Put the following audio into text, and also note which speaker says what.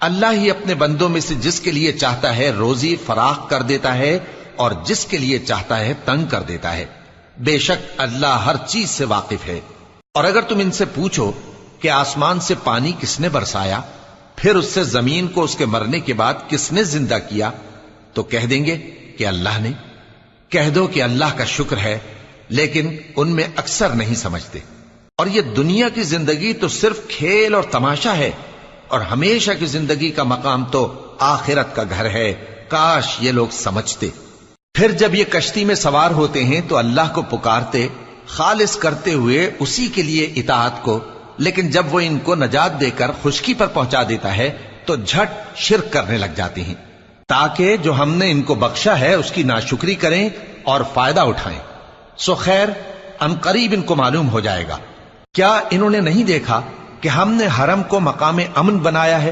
Speaker 1: اللہ ہی اپنے بندوں میں سے جس کے لیے چاہتا ہے روزی فراخ کر دیتا ہے اور جس کے لیے چاہتا ہے تنگ کر دیتا ہے۔ بے شک اللہ ہر چیز سے واقف ہے۔ اور اگر تم ان سے پوچھو کہ آسمان سے پانی کس نے برسایا، پھر اس سے زمین کو اس کے مرنے کے بعد کس نے زندہ کیا، تو کہہ دیں گے کہ اللہ نے۔ کہہ دو کہ اللہ کا شکر ہے، لیکن ان میں اکثر نہیں سمجھتے۔ اور یہ دنیا کی زندگی تو صرف کھیل اور تماشا ہے، اور ہمیشہ کی زندگی کا مقام تو آخرت کا گھر ہے۔ کاش یہ لوگ سمجھتے۔ پھر جب یہ کشتی میں سوار ہوتے ہیں تو اللہ کو پکارتے، خالص کرتے ہوئے اسی کے لیے اطاعت کو، لیکن جب وہ ان کو نجات دے کر خشکی پر پہنچا دیتا ہے تو جھٹ شرک کرنے لگ جاتے ہیں، تاکہ جو ہم نے ان کو بخشا ہے اس کی ناشکری کریں اور فائدہ اٹھائیں۔ سو خیر ان قریب ان کو معلوم ہو جائے گا۔ کیا انہوں نے نہیں دیکھا کہ ہم نے حرم کو مقام امن بنایا ہے